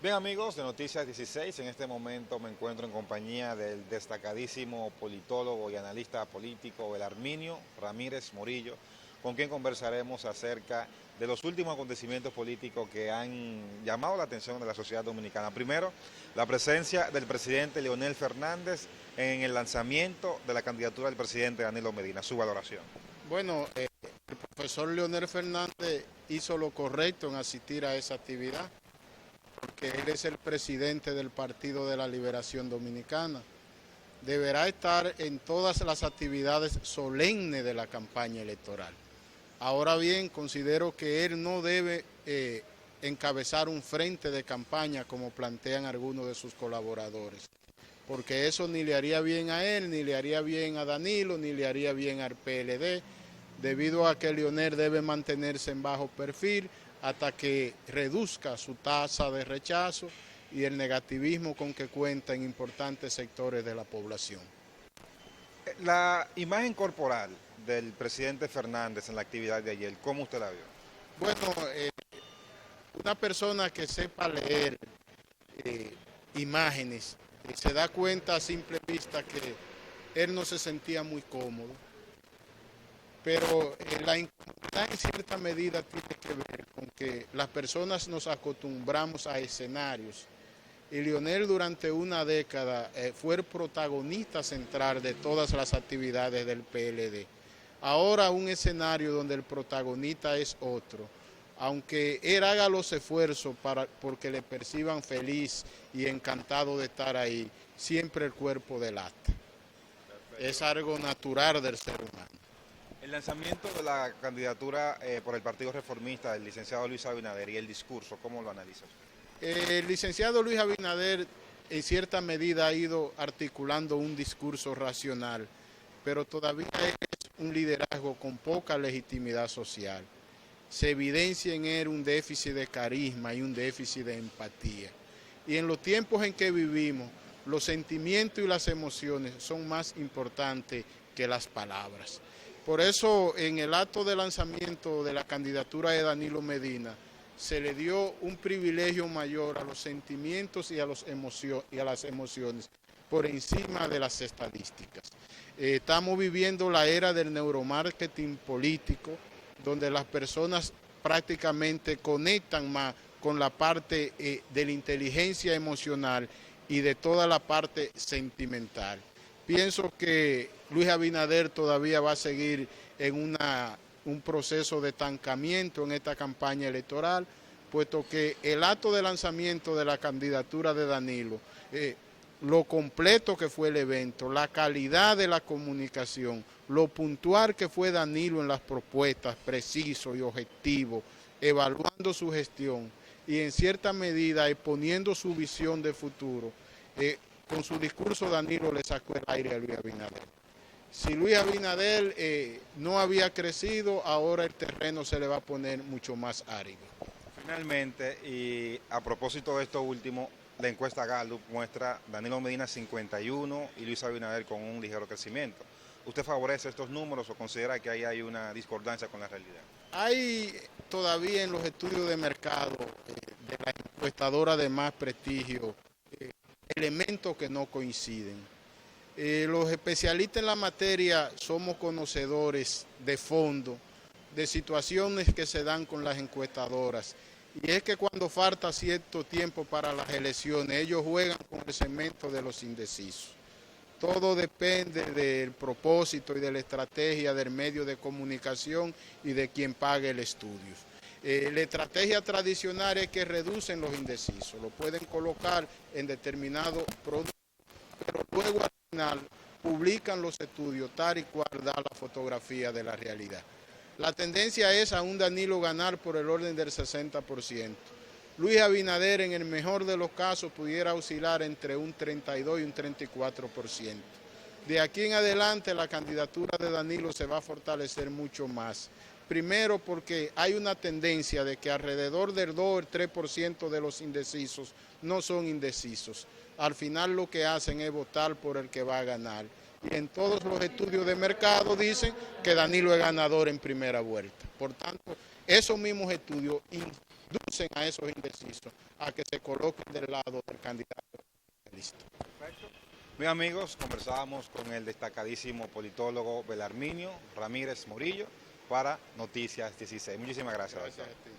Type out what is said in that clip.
Bien amigos de Noticias 16, en este momento me encuentro en compañía del destacadísimo politólogo y analista político Belarminio Ramírez Morillo, con quien conversaremos acerca de los últimos acontecimientos políticos que han llamado la atención de la sociedad dominicana. Primero, la presencia del presidente Leonel Fernández en el lanzamiento de la candidatura del presidente Danilo Medina. Su valoración. Bueno, el profesor Leonel Fernández hizo lo correcto en asistir a esa actividad, porque él es el presidente del Partido de la Liberación Dominicana. Deberá estar en todas las actividades solemnes de la campaña electoral. Ahora bien, considero que él no debe encabezar un frente de campaña como plantean algunos de sus colaboradores, porque eso ni le haría bien a él, ni le haría bien a Danilo, ni le haría bien al PLD, debido a que Leonel debe mantenerse en bajo perfil hasta que reduzca su tasa de rechazo y el negativismo con que cuenta en importantes sectores de la población. La imagen corporal del presidente Fernández en la actividad de ayer, ¿cómo usted la vio? Bueno, una persona que sepa leer imágenes se da cuenta a simple vista que él no se sentía muy cómodo, pero la incomodidad en cierta medida tiene que ver con que las personas nos acostumbramos a escenarios y Leonel durante una década fue el protagonista central de todas las actividades del PLD. Ahora un escenario donde el protagonista es otro, aunque él haga los esfuerzos porque le perciban feliz y encantado de estar ahí, siempre el cuerpo delata. Es algo natural del ser humano. El lanzamiento de la candidatura por el Partido Reformista del licenciado Luis Abinader y el discurso, ¿cómo lo analiza usted? El licenciado Luis Abinader en cierta medida ha ido articulando un discurso racional, pero todavía es un liderazgo con poca legitimidad social. Se evidencia en él un déficit de carisma y un déficit de empatía. Y en los tiempos en que vivimos, los sentimientos y las emociones son más importantes que las palabras. Por eso, en el acto de lanzamiento de la candidatura de Danilo Medina, se le dio un privilegio mayor a los sentimientos y a las emociones por encima de las estadísticas. Estamos viviendo la era del neuromarketing político, donde las personas prácticamente conectan más con la parte de la inteligencia emocional y de toda la parte sentimental. Pienso que Luis Abinader todavía va a seguir en un proceso de estancamiento en esta campaña electoral, puesto que el acto de lanzamiento de la candidatura de Danilo, lo completo que fue el evento, la calidad de la comunicación, lo puntual que fue Danilo en las propuestas, preciso y objetivo, evaluando su gestión y en cierta medida exponiendo su visión de futuro, con su discurso Danilo le sacó el aire a Luis Abinader. Si Luis Abinader no había crecido, ahora el terreno se le va a poner mucho más árido. Finalmente, y a propósito de esto último, la encuesta Gallup muestra Danilo Medina 51 y Luis Abinader con un ligero crecimiento. ¿Usted favorece estos números o considera que ahí hay una discordancia con la realidad? Hay todavía en los estudios de mercado de la encuestadora de más prestigio elementos que no coinciden. Los especialistas en la materia somos conocedores de fondo de situaciones que se dan con las encuestadoras. Y es que cuando falta cierto tiempo para las elecciones, ellos juegan con el segmento de los indecisos. Todo depende del propósito y de la estrategia del medio de comunicación y de quien pague el estudio. La estrategia tradicional es que reducen los indecisos, lo pueden colocar en determinado producto, pero luego al final publican los estudios tal y cual da la fotografía de la realidad. La tendencia es a un Danilo ganar por el orden del 60%. Luis Abinader en el mejor de los casos pudiera oscilar entre un 32 y un 34%. De aquí en adelante la candidatura de Danilo se va a fortalecer mucho más. Primero porque hay una tendencia de que alrededor del 2 o el 3% de los indecisos no son indecisos. Al final lo que hacen es votar por el que va a ganar. Y en todos los estudios de mercado dicen que Danilo es ganador en primera vuelta. Por tanto, esos mismos estudios inducen impulsen a esos indecisos a que se coloquen del lado del candidato listo. Bien amigos, conversábamos con el destacadísimo politólogo Belarminio Ramírez Morillo para Noticias 16. Muchísimas gracias. Gracias a ti.